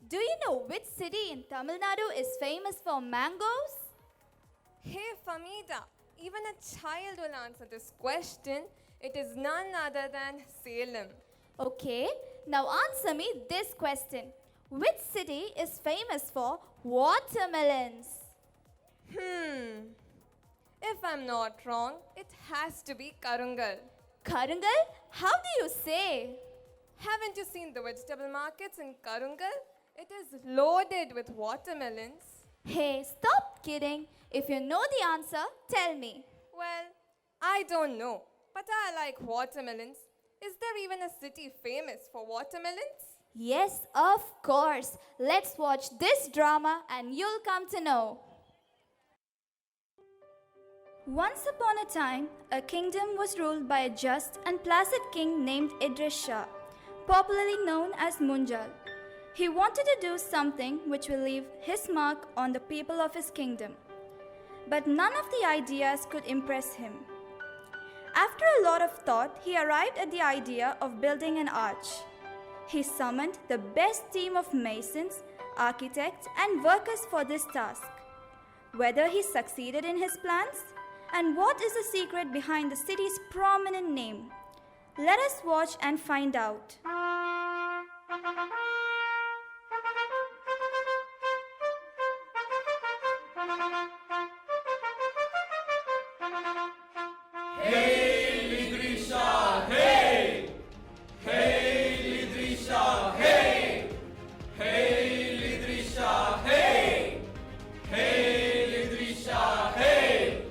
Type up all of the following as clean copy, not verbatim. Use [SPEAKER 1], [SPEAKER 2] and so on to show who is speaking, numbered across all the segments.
[SPEAKER 1] Do you know which city in Tamil Nadu is famous for mangoes?
[SPEAKER 2] Hey Famida, even a child will answer this question. It is none other than Salem.
[SPEAKER 1] Okay, now answer me this question. Which city is famous for watermelons?
[SPEAKER 2] If I'm not wrong, it has to be Karungal.
[SPEAKER 1] Karungal? How do you say?
[SPEAKER 2] Haven't you seen the vegetable markets in Karungal? It is loaded with watermelons.
[SPEAKER 1] Hey, stop kidding. If you know the answer, tell me.
[SPEAKER 2] Well, I don't know, but I like watermelons. Is there even a city famous for watermelons?
[SPEAKER 1] Yes, of course. Let's watch this drama and you'll come to know. Once upon a time, a kingdom was ruled by a just and placid king named Idris Shah, popularly known as Munjal. He wanted to do something which will leave his mark on the people of his kingdom. But none of the ideas could impress him. After a lot of thought, he arrived at the idea of building an arch. He summoned the best team of masons, architects, and workers for this task. Whether he succeeded in his plans, and what is the secret behind the city's prominent name? Let us watch and find out.
[SPEAKER 3] Hail Idrisha, hail! Hail Idrisha, hail! Hail Idrisha, hail! Hail Idrisha, hail!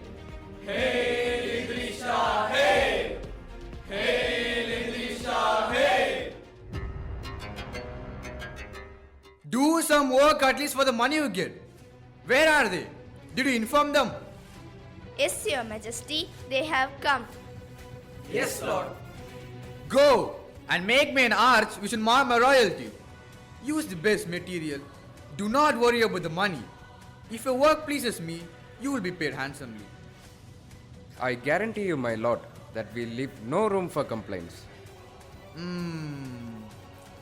[SPEAKER 3] Hail Idrisha, hail! Hail Idrisha, hail!
[SPEAKER 4] Do some work at least for the money you get. Where are they? Did you inform them?
[SPEAKER 5] Yes, Your Majesty, they have come.
[SPEAKER 3] Yes, Lord.
[SPEAKER 4] Go and make me an arch which will mark my royalty. Use the best material. Do not worry about the money. If your work pleases me, you will be paid handsomely.
[SPEAKER 6] I guarantee you, my lord, that we leave no room for complaints.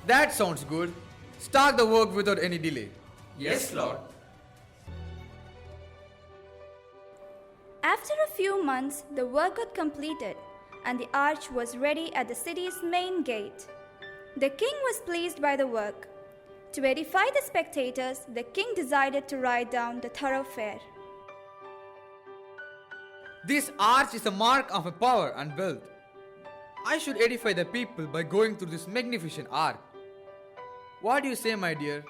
[SPEAKER 4] That sounds good. Start the work without any delay.
[SPEAKER 3] Yes, Lord.
[SPEAKER 1] After a few months, the work got completed and the arch was ready at the city's main gate. The king was pleased by the work. To edify the spectators, the king decided to ride down the thoroughfare.
[SPEAKER 4] This arch is a mark of my power and wealth. I should edify the people by going through this magnificent arch. What do you say, my dear?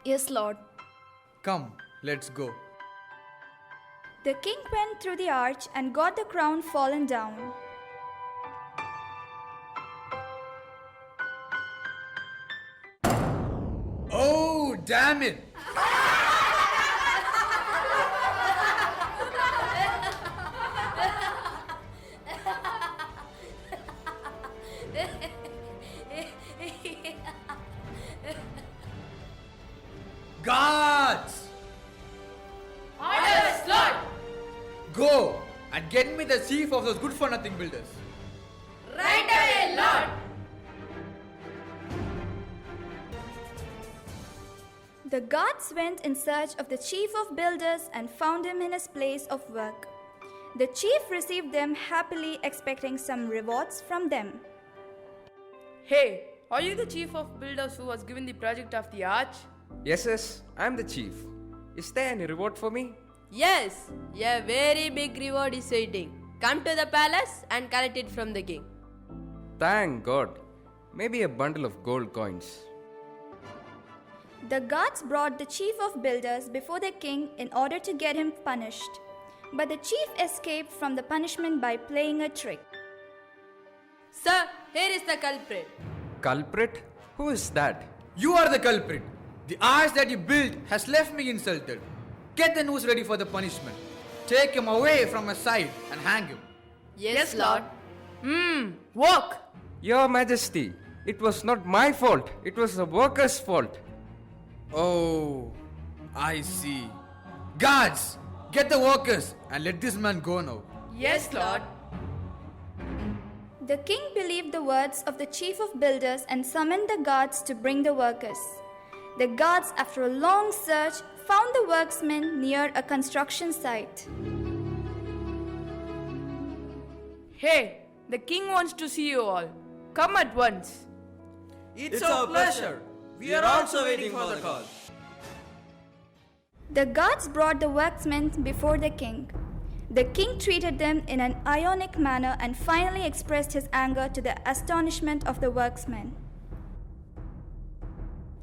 [SPEAKER 5] Yes, Lord.
[SPEAKER 4] Come, let's go.
[SPEAKER 1] The king went through the arch and got the crown fallen down.
[SPEAKER 4] Oh, damn it! Guards!
[SPEAKER 3] Orders, Lord!
[SPEAKER 4] Go and get me the chief of those good-for-nothing builders.
[SPEAKER 3] Right away, Lord!
[SPEAKER 1] The guards went in search of the chief of builders and found him in his place of work. The chief received them happily, expecting some rewards from them.
[SPEAKER 7] Hey, are you the chief of builders who was given the project of the arch?
[SPEAKER 6] Yes, I'm the chief. Is there any reward for me?
[SPEAKER 7] Yes, a very big reward is waiting. Come to the palace and collect it from the king.
[SPEAKER 6] Thank God. Maybe a bundle of gold coins.
[SPEAKER 1] The guards brought the chief of builders before the king in order to get him punished. But the chief escaped from the punishment by playing a trick.
[SPEAKER 7] Sir, here is the culprit.
[SPEAKER 6] Culprit? Who is that?
[SPEAKER 4] You are the culprit. The arch that you built has left me insulted. Get the noose ready for the punishment. Take him away from my side and hang him.
[SPEAKER 7] Yes, Lord. Walk.
[SPEAKER 6] Your Majesty, it was not my fault. It was the workers' fault.
[SPEAKER 4] Oh, I see. Guards, get the workers and let this man go now.
[SPEAKER 7] Yes, Lord.
[SPEAKER 1] The king believed the words of the chief of builders and summoned the guards to bring the workers. The guards, after a long search, found the worksmen near a construction site.
[SPEAKER 7] Hey, the king wants to see you all. Come at once.
[SPEAKER 3] It's our pleasure. We are also waiting for the call.
[SPEAKER 1] The guards brought the worksmen before the king. The king treated them in an ironic manner and finally expressed his anger to the astonishment of the worksmen.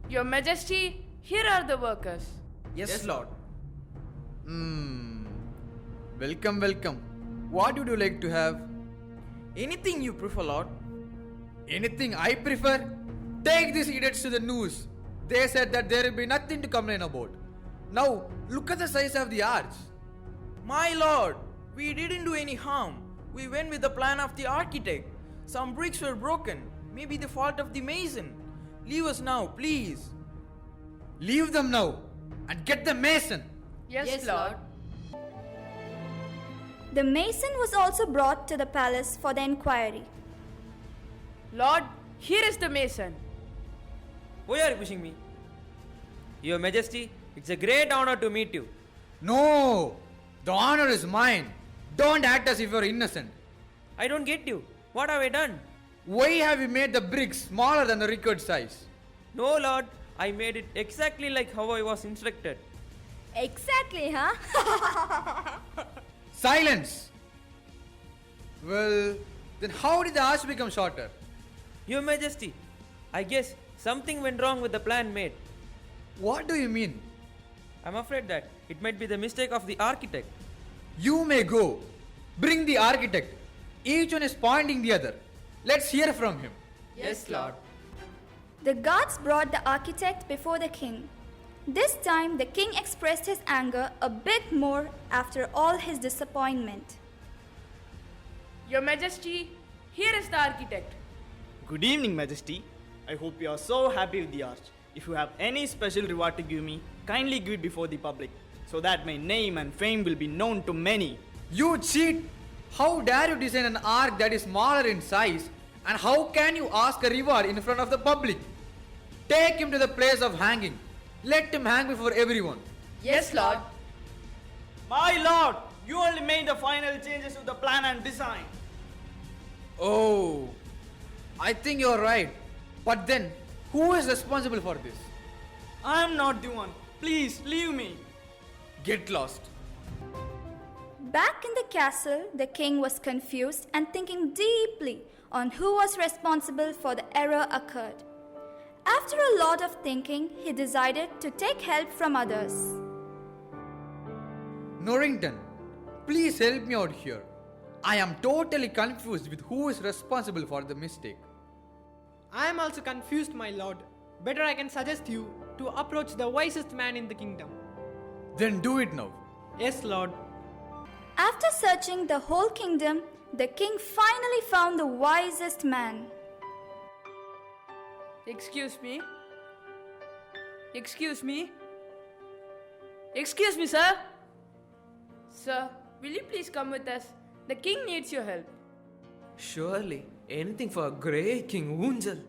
[SPEAKER 7] Your Majesty, here are the workers.
[SPEAKER 3] Yes, Lord.
[SPEAKER 4] Welcome, welcome. What would you like to have?
[SPEAKER 3] Anything you prefer, Lord.
[SPEAKER 4] Anything I prefer? Take these idiots to the news. They said that there will be nothing to complain about. Now, look at the size of the arch.
[SPEAKER 8] My lord, we didn't do any harm. We went with the plan of the architect. Some bricks were broken. Maybe the fault of the mason. Leave us now, please.
[SPEAKER 4] Leave them now and get the mason.
[SPEAKER 7] Yes, Lord.
[SPEAKER 1] The mason was also brought to the palace for the inquiry.
[SPEAKER 7] Lord, here is the mason.
[SPEAKER 8] Why are you pushing me? Your Majesty, it's a great honor to meet you.
[SPEAKER 4] No, the honor is mine. Don't act as if you're innocent.
[SPEAKER 8] I don't get you. What have I done?
[SPEAKER 4] Why have you made the bricks smaller than the required size?
[SPEAKER 8] No, Lord. I made it exactly like how I was instructed.
[SPEAKER 1] Exactly, huh?
[SPEAKER 4] Silence! Well, then how did the arch become shorter?
[SPEAKER 8] Your Majesty, I guess something went wrong with the plan made.
[SPEAKER 4] What do you mean?
[SPEAKER 8] I'm afraid that it might be the mistake of the architect.
[SPEAKER 4] You may go. Bring the architect. Each one is pointing the other. Let's hear from him.
[SPEAKER 7] Yes, Lord.
[SPEAKER 1] The guards brought the architect before the king. This time, the king expressed his anger a bit more after all his disappointment.
[SPEAKER 7] Your Majesty, here is the architect.
[SPEAKER 9] Good evening, Majesty. I hope you are so happy with the arch. If you have any special reward to give me, kindly give it before the public, so that my name and fame will be known to many.
[SPEAKER 4] You cheat! How dare you design an ark that is smaller in size, and how can you ask a reward in front of the public? Take him to the place of hanging. Let him hang before everyone.
[SPEAKER 7] Yes, Lord.
[SPEAKER 9] My lord, you only made the final changes to the plan and design.
[SPEAKER 4] Oh, I think you're right. But then, who is responsible for this?
[SPEAKER 9] I am not the one. Please leave me.
[SPEAKER 4] Get lost.
[SPEAKER 1] Back in the castle, the king was confused and thinking deeply on who was responsible for the error occurred. After a lot of thinking, he decided to take help from others.
[SPEAKER 4] Norrington, please help me out here. I am totally confused with who is responsible for the mistake.
[SPEAKER 10] I am also confused, my lord. Better I can suggest you to approach the wisest man in the kingdom.
[SPEAKER 4] Then do it now.
[SPEAKER 10] Yes, lord.
[SPEAKER 1] After searching the whole kingdom, the king finally found the wisest man.
[SPEAKER 7] Excuse me. Excuse me. Excuse me, sir. Sir, will you please come with us? The king needs your help.
[SPEAKER 8] Surely, anything for a great King Unjal.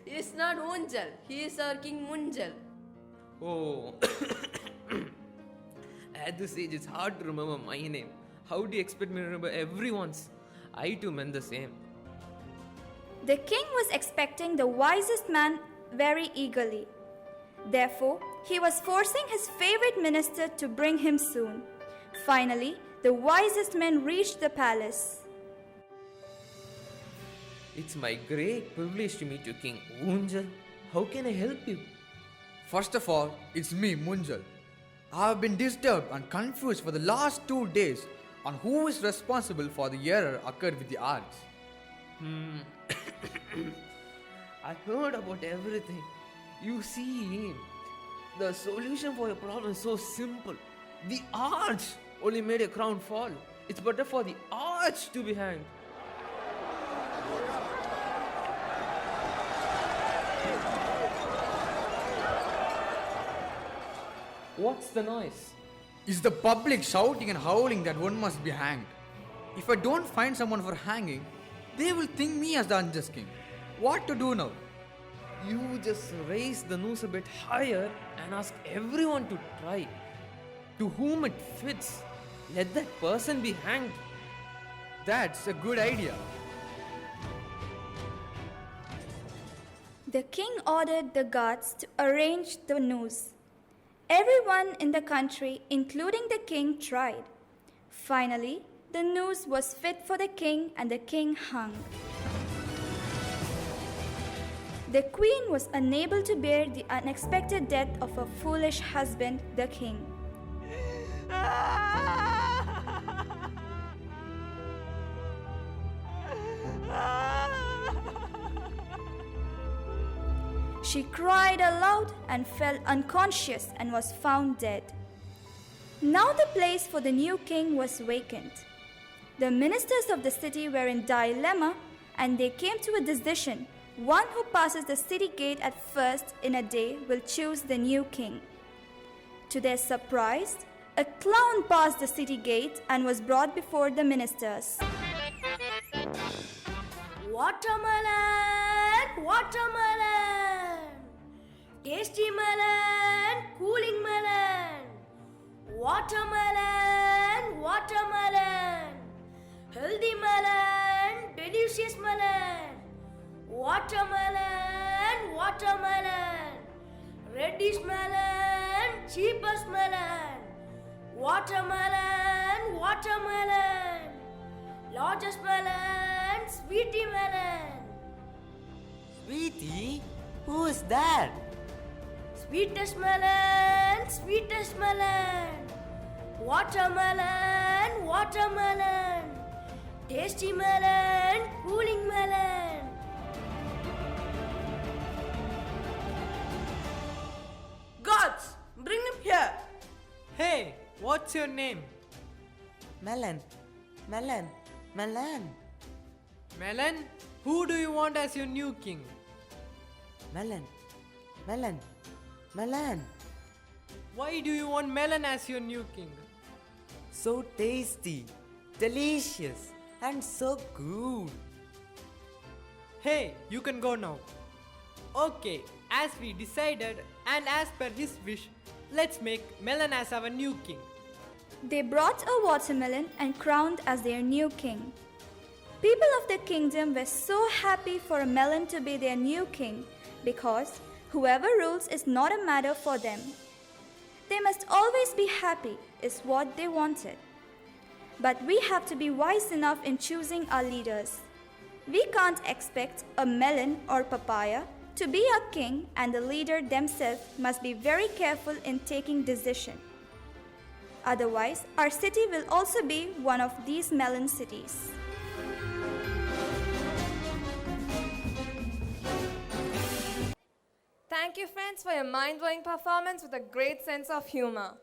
[SPEAKER 7] He is not Unjal. He is our King Munjal.
[SPEAKER 8] Oh. At this age, it's hard to remember my name. How do you expect me to remember everyone's? I too meant the same.
[SPEAKER 1] The king was expecting the wisest man very eagerly. Therefore, he was forcing his favorite minister to bring him soon. Finally, the wisest man reached the palace.
[SPEAKER 8] It's my great privilege to meet you, King Unjal. How can I help you?
[SPEAKER 4] First of all, it's me, Munjal. I have been disturbed and confused for the last 2 days on who is responsible for the error occurred with the arch.
[SPEAKER 8] I heard about everything. You see, the solution for your problem is so simple. The arch only made a crown fall. It's better for the arch to be hanged. What's the noise?
[SPEAKER 4] Is the public shouting and howling that one must be hanged? If I don't find someone for hanging, they will think me as the unjust king. What to do now?
[SPEAKER 8] You just raise the noose a bit higher and ask everyone to try. To whom it fits, let that person be hanged.
[SPEAKER 4] That's a good idea.
[SPEAKER 1] The king ordered the guards to arrange the noose. Everyone in the country, including the king, tried. Finally, the noose was fit for the king and the king hung. The queen was unable to bear the unexpected death of her foolish husband, the king. She cried aloud and fell unconscious and was found dead. Now the place for the new king was vacant. The ministers of the city were in dilemma and they came to a decision. One who passes the city gate at first in a day will choose the new king. To their surprise, a clown passed the city gate and was brought before the ministers.
[SPEAKER 5] Watermelon, watermelon. Tasty melon, cooling melon. Watermelon, watermelon. Healthy melon, delicious melon. Watermelon, watermelon. Reddish melon, cheapest melon. Watermelon, watermelon. Largest melon, sweetie melon.
[SPEAKER 3] Sweetie? Who is that?
[SPEAKER 5] Sweetest melon, sweetest melon. Watermelon, watermelon. Tasty melon, cooling melon.
[SPEAKER 7] Gods, bring him here.
[SPEAKER 10] Hey, what's your name?
[SPEAKER 3] Melon. Melon. Melon.
[SPEAKER 10] Melon? Who do you want as your new king?
[SPEAKER 3] Melon. Melon. Melon.
[SPEAKER 10] Why do you want Melon as your new king?
[SPEAKER 3] So tasty, delicious, and so cool.
[SPEAKER 10] Hey, you can go now. Okay, as we decided and as per his wish, let's make Melon as our new king.
[SPEAKER 1] They brought a watermelon and crowned as their new king. People of the kingdom were so happy for a melon to be their new king because whoever rules is not a matter for them. They must always be happy is what they wanted. But we have to be wise enough in choosing our leaders. We can't expect a melon or papaya to be our king, and the leader themselves must be very careful in taking decision. Otherwise, our city will also be one of these melon cities.
[SPEAKER 2] Thank you, friends, for your mind-blowing performance with a great sense of humor.